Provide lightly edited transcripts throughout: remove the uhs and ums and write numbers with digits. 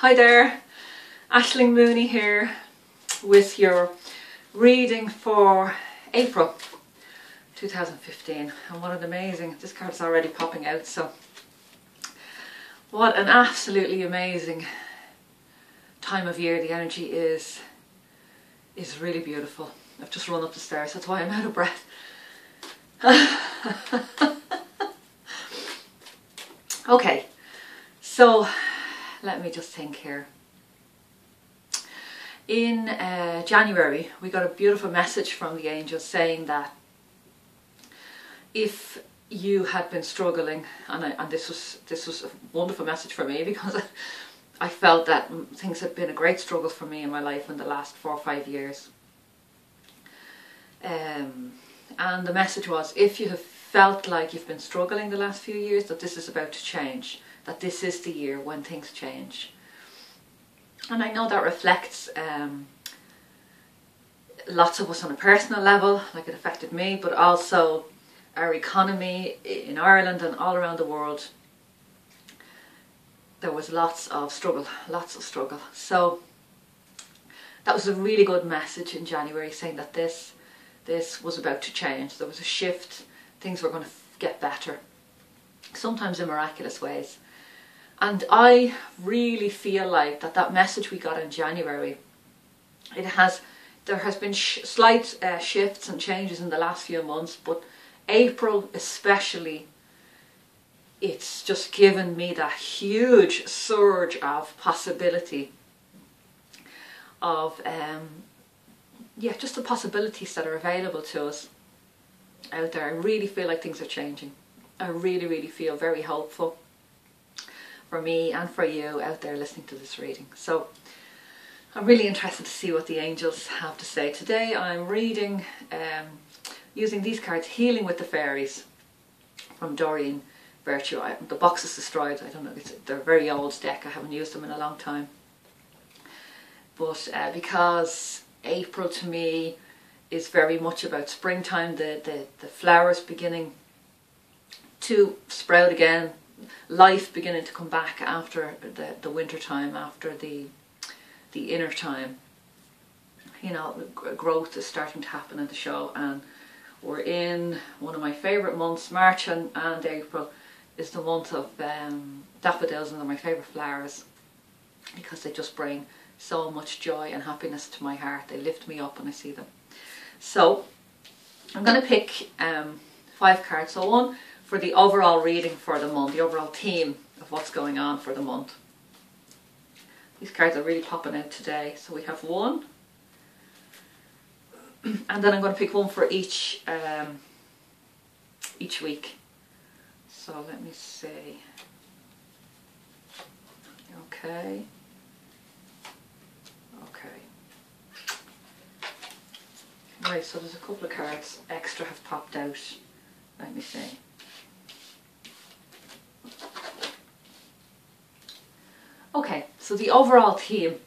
Hi there, Aisling Mooney here with your reading for April 2015, and what an amazing, this card's already popping out, so what an absolutely amazing time of year. The energy is really beautiful. I've just run up the stairs, that's why I'm out of breath. Okay, so let me just think here. In January we got a beautiful message from the angels saying that if you had been struggling, and this was a wonderful message for me, because I felt that things had been a great struggle for me in my life in the last 4 or 5 years. And the message was, if you have felt like you've been struggling the last few years, that this is about to change, that this is the year when things change. And I know that reflects lots of us on a personal level, like it affected me, but also our economy in Ireland and all around the world. There was lots of struggle. So that was a really good message in January, saying that this was about to change. There was a shift, things were going to get better, sometimes in miraculous ways. And I really feel like that message we got in January, there has been slight shifts and changes in the last few months, but April especially, it's just given me that huge surge of possibility of just the possibilities that are available to us out there. I really feel like things are changing. I really feel very hopeful for me and for you out there listening to this reading. So I'm really interested to see what the angels have to say. Today I'm reading, using these cards, Healing with the Fairies from Doreen Virtue. The box is destroyed, I don't know, they're a very old deck, I haven't used them in a long time. But because April to me is very much about springtime, the flowers beginning to sprout again, life beginning to come back after the winter time, after the inner time. You know, growth is starting to happen in the show, and we're in one of my favourite months. March and April is the month of daffodils, and they're my favourite flowers because they just bring so much joy and happiness to my heart. They lift me up when I see them. So I'm going to pick 5 cards. So one for the overall reading for the month, the overall theme of what's going on for the month. These cards are really popping out today. So we have one, and then I'm going to pick one for each week. So let me see. Okay. Right, so there's a couple of cards extra have popped out. Let me see. Okay, so the overall theme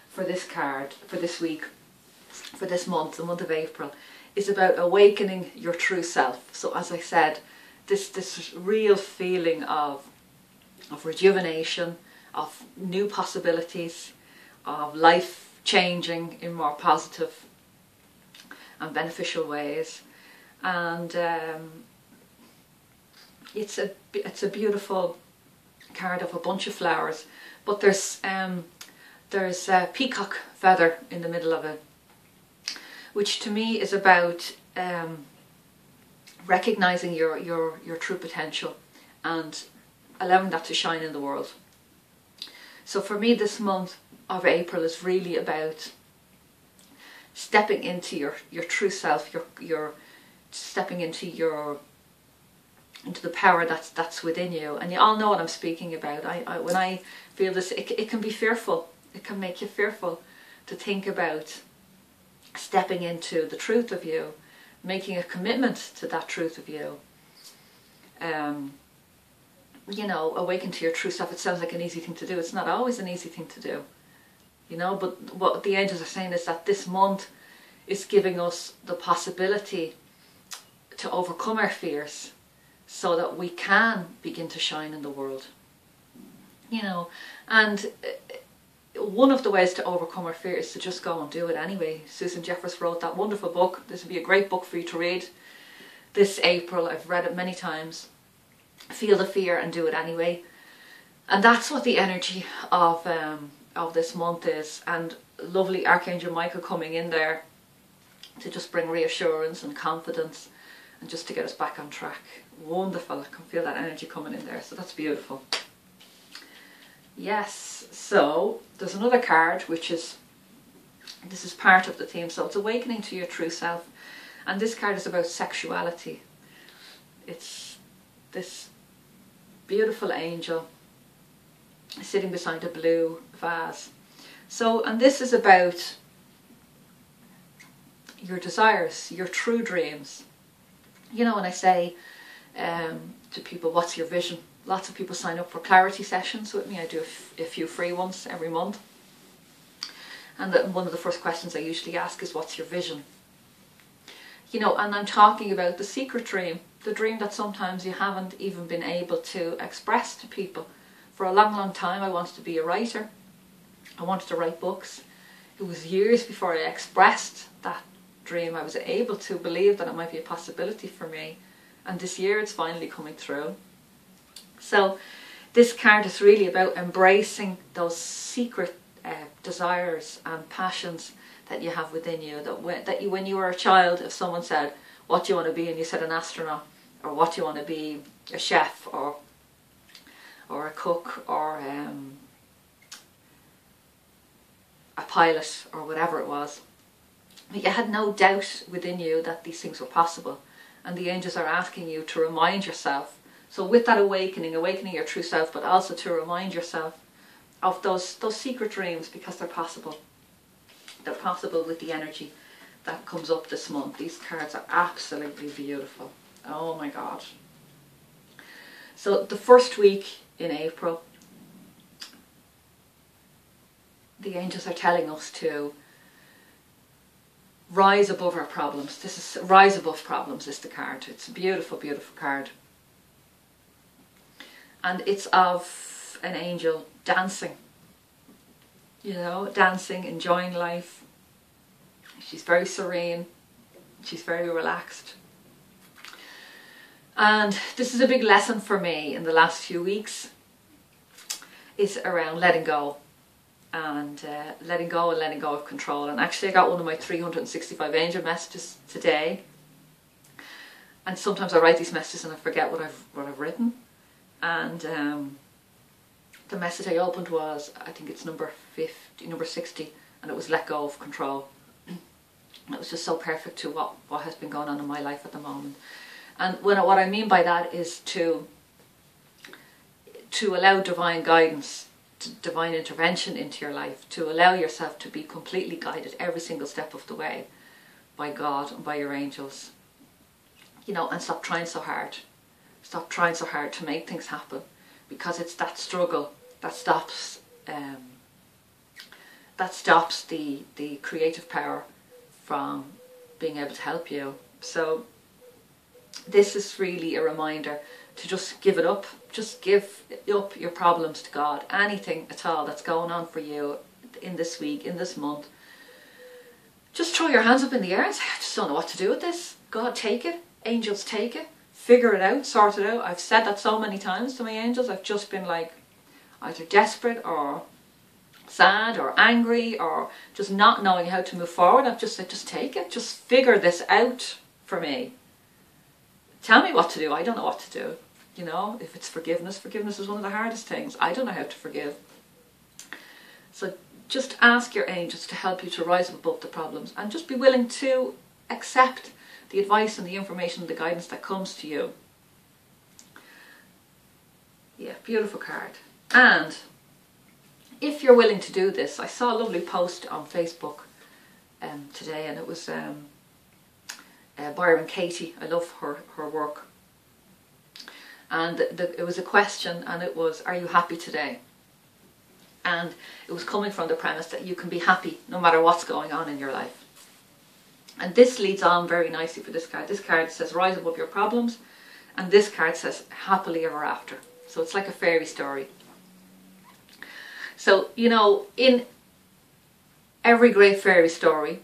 for this card, for this week, for this month, the month of April, is about awakening your true self. So as I said, this real feeling of rejuvenation, of new possibilities, of life changing in more positive and beneficial ways. And it's a beautiful card of a bunch of flowers, but there's a peacock feather in the middle of it, which to me is about recognizing your true potential and allowing that to shine in the world. So for me, this month of April is really about stepping into your true self, your stepping into the power that's within you. And you all know what I'm speaking about. When I feel this, it can be fearful. It can make you fearful to think about stepping into the truth of you, making a commitment to that truth of you. You know, awaken to your true self. It sounds like an easy thing to do. It's not always an easy thing to do. You know, but what the angels are saying is that this month is giving us the possibility to overcome our fears so that we can begin to shine in the world. You know, and one of the ways to overcome our fear is to just go and do it anyway. Susan Jeffers wrote that wonderful book. This would be a great book for you to read this April. I've read it many times. Feel the fear and do it anyway. And that's what the energy of this month is. And lovely Archangel Michael coming in there to just bring reassurance and confidence and just to get us back on track. Wonderful. I can feel that energy coming in there. So that's beautiful. Yes, so there's another card which is, this is part of the theme, so it's awakening to your true self, and this card is about sexuality. It's this beautiful angel sitting beside a blue vase. So, and this is about your desires, your true dreams. You know, when I say to people, what's your vision? Lots of people sign up for clarity sessions with me. I do a few free ones every month. And one of the first questions I usually ask is, what's your vision? You know, and I'm talking about the secret dream, the dream that sometimes you haven't even been able to express to people. For a long, long time I wanted to be a writer. I wanted to write books. It was years before I expressed that dream I was able to believe that it might be a possibility for me. And this year it's finally coming through. So this card is really about embracing those secret desires and passions that you have within you. That when you were a child, if someone said, what do you want to be? And you said an astronaut, or what do you want to be? A chef, or a cook, or a pilot, or whatever it was. But you had no doubt within you that these things were possible. And the angels are asking you to remind yourself. So with that awakening your true self, but also to remind yourself of those secret dreams, because they're possible. They're possible with the energy that comes up this month. These cards are absolutely beautiful. Oh my God. So the first week in April, the angels are telling us to rise above our problems. This is rise above problems is the card. It's a beautiful, beautiful card. And it's of an angel dancing, you know, dancing, enjoying life. She's very serene, she's very relaxed. And this is a big lesson for me in the last few weeks. It's around letting go. And letting go of control. And actually I got one of my 365 angel messages today. And sometimes I write these messages and I forget what I've written. And the message I opened was, I think it's number 60, and it was let go of control. It was just so perfect to what has been going on in my life at the moment. And what I mean by that is to allow divine guidance, divine intervention into your life, to allow yourself to be completely guided every single step of the way by God and by your angels. You know, and stop trying so hard. Stop trying so hard to make things happen, because it's that struggle that stops the creative power from being able to help you. So this is really a reminder to just give it up. Just give up your problems to God. Anything at all that's going on for you in this week, in this month, just throw your hands up in the air and say, I just don't know what to do with this. God, take it. Angels, take it. Figure it out, sort it out. I've said that so many times to my angels. I've just been like either desperate or sad or angry or just not knowing how to move forward. I've just said, just take it. Just figure this out for me. Tell me what to do. I don't know what to do. You know, if it's forgiveness, forgiveness is one of the hardest things. I don't know how to forgive. So just ask your angels to help you to rise above the problems, and just be willing to accept the advice and the information and the guidance that comes to you. Yeah, beautiful card. And if you're willing to do this, I saw a lovely post on Facebook today, and it was Byron Katie. I love her work. And it was a question, and it was, are you happy today? And it was coming from the premise that you can be happy no matter what's going on in your life. And this leads on very nicely for this card. This card says rise above your problems, and this card says happily ever after. So it's like a fairy story. So, you know, in every great fairy story,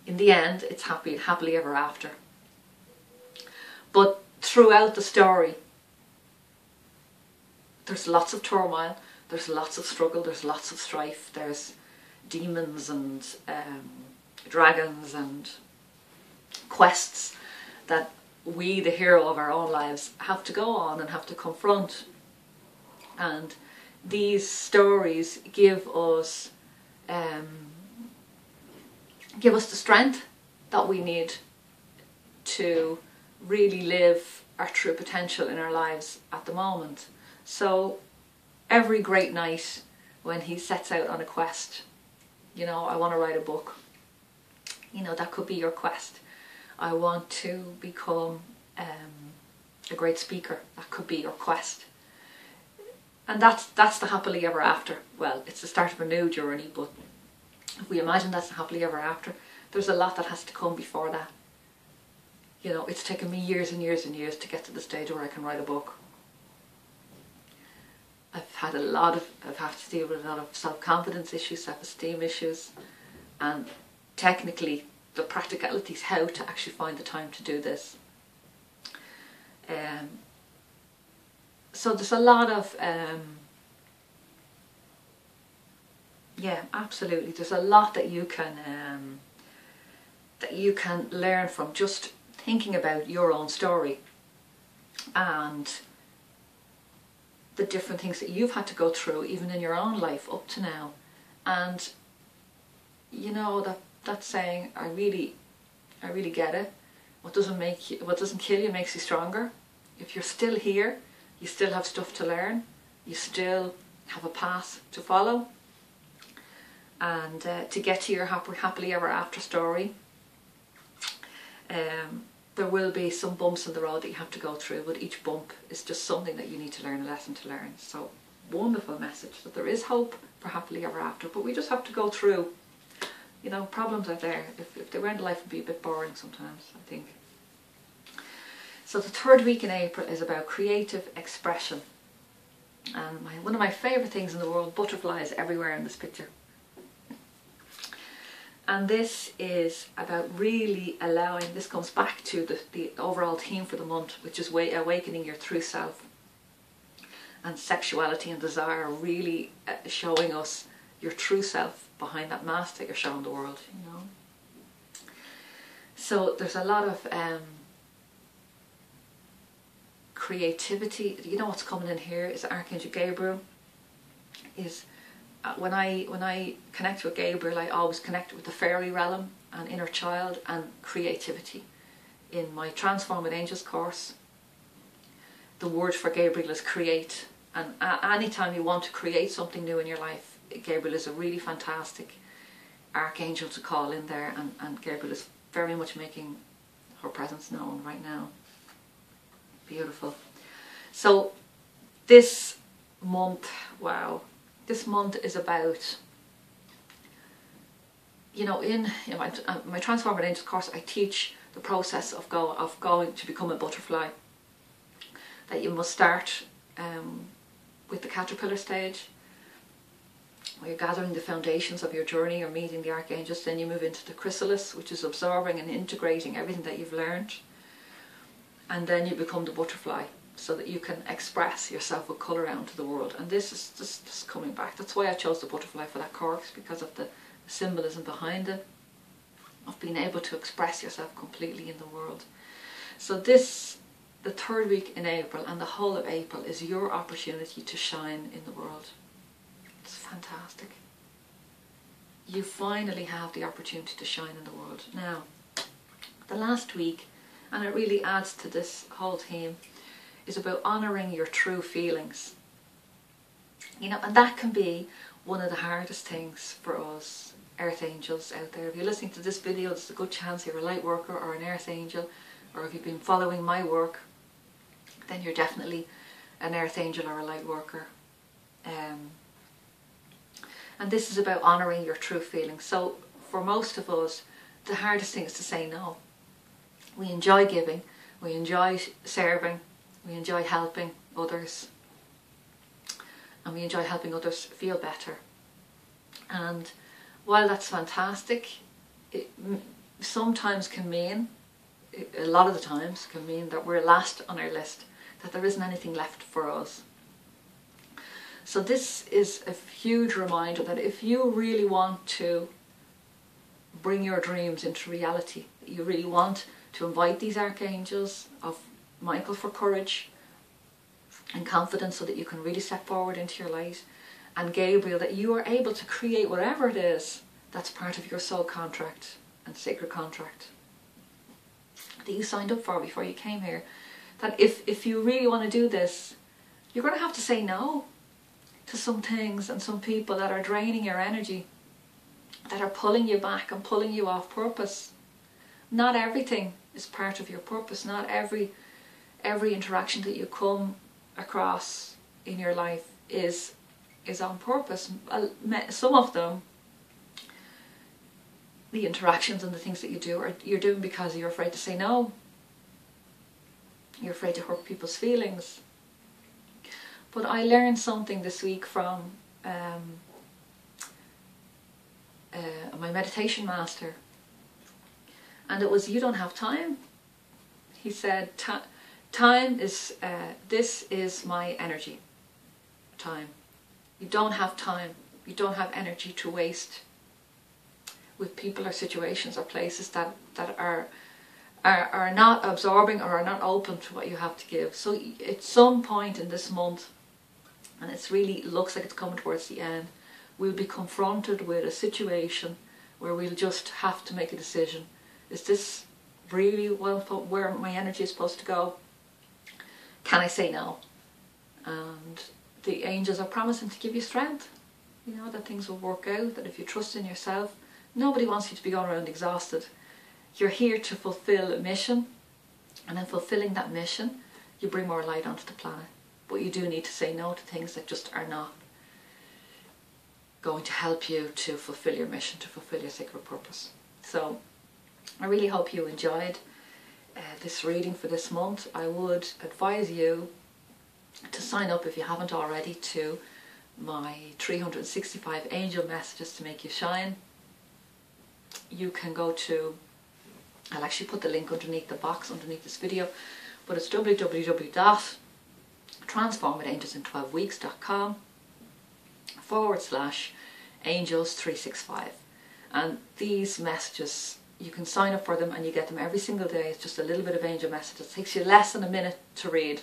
in the end, it's happily ever after. But throughout the story, there's lots of turmoil, there's lots of struggle, there's lots of strife, there's demons and dragons and quests that we, the hero of our own lives, have to go on and have to confront. And these stories give us the strength that we need to really live our true potential in our lives at the moment. So every great knight, when he sets out on a quest, you know, I want to write a book, you know, that could be your quest. I want to become a great speaker, that could be your quest. And that's the happily ever after. Well, it's the start of a new journey, but if we imagine that's the happily ever after, there's a lot that has to come before that. You know, it's taken me years and years and years to get to the stage where I can write a book. I've had to deal with a lot of self-confidence issues, self-esteem issues, and technically the practicalities how to actually find the time to do this. So there's a lot of yeah, absolutely. There's a lot that you can learn from just thinking about your own story and the different things that you've had to go through, even in your own life up to now. And you know that saying, I really get it. What doesn't kill you makes you stronger. If you're still here, you still have stuff to learn. You still have a path to follow. And to get to your happily ever after story, there will be some bumps in the road that you have to go through, but each bump is just something that you need to learn, a lesson to learn. So, wonderful message that there is hope for happily ever after, but we just have to go through. You know, problems are there. If they weren't, life would be a bit boring sometimes, I think. So the third week in April is about creative expression. And one of my favourite things in the world, butterflies everywhere in this picture. And this is about really allowing, this comes back to the overall theme for the month, which is awakening your true self. And sexuality and desire, really showing us your true self behind that mask that you're showing the world, you know. So there's a lot of creativity. You know what's coming in here is Archangel Gabriel. When I connect with Gabriel, I always connect with the fairy realm and inner child and creativity. In my Transform with Angels course, the word for Gabriel is create. And anytime you want to create something new in your life, Gabriel is a really fantastic archangel to call in there, and Gabriel is very much making her presence known right now. Beautiful. So this month, wow, this month is about, you know, in my Transform with Angels course, I teach the process of going to become a butterfly. That you must start with the caterpillar stage, where you're gathering the foundations of your journey, you're meeting the archangels, then you move into the chrysalis, which is absorbing and integrating everything that you've learned, and then you become the butterfly, so that you can express yourself with colour out into the world. And this is just coming back. That's why I chose the butterfly for that course, because of the symbolism behind it, of being able to express yourself completely in the world. So this, the third week in April and the whole of April, is your opportunity to shine in the world. It's fantastic. You finally have the opportunity to shine in the world. Now, the last week, and it really adds to this whole theme, is about honouring your true feelings. You know, and that can be one of the hardest things for us earth angels out there. If you're listening to this video, there's a good chance you're a light worker or an earth angel, or if you've been following my work, then you're definitely an earth angel or a light worker. And this is about honouring your true feelings. So for most of us, the hardest thing is to say no. We enjoy giving, we enjoy serving, we enjoy helping others. and we enjoy helping others feel better. And while that's fantastic, it sometimes can mean, a lot of the times can mean, that we're last on our list, that there isn't anything left for us. So this is a huge reminder that if you really want to bring your dreams into reality, that you really want to invite these archangels of Michael for courage and confidence so that you can really step forward into your light, and Gabriel, that you are able to create whatever it is that's part of your soul contract and sacred contract that you signed up for before you came here. That if you really want to do this, you're going to have to say no to some things and some people that are draining your energy, that are pulling you back and pulling you off purpose. Not everything is part of your purpose. Not every interaction that you come across in your life is on purpose. Some of them, the interactions and the things that you do, you're doing because you're afraid to say no. You're afraid to hurt people's feelings. But I learned something this week from my meditation master, and it was, you don't have time. He said, time is, this is my energy. Time. You don't have time. You don't have energy to waste with people or situations or places that are not absorbing or are not open to what you have to give. So at some point in this month, and it really looks like it's coming towards the end, we'll be confronted with a situation where we'll just have to make a decision. Is this really where my energy is supposed to go? Can I say no? And the angels are promising to give you strength. You know, that things will work out, that if you trust in yourself, nobody wants you to be going around exhausted. You're here to fulfill a mission, and in fulfilling that mission, you bring more light onto the planet. But you do need to say no to things that just are not going to help you to fulfill your mission, to fulfill your sacred purpose. So I really hope you enjoyed this reading for this month. I would advise you to sign up, if you haven't already, to my 365 angel messages to make you shine. You can go to, I'll actually put the link underneath the box underneath this video, but it's www.transformedangels12weeks.com/angels365, and these messages, you can sign up for them and you get them every single day. It's just a little bit of angel messages. It takes you less than a minute to read,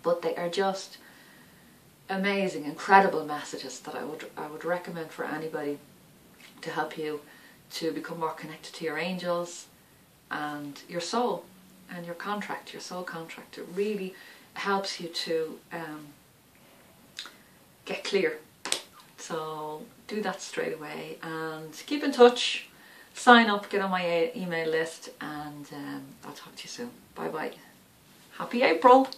but they are just amazing, incredible messages that I would recommend for anybody to help you to become more connected to your angels and your soul and your contract, your soul contract. It really helps you to get clear. So do that straight away and keep in touch. Sign up, get on my email list, and I'll talk to you soon. Bye bye. Happy April!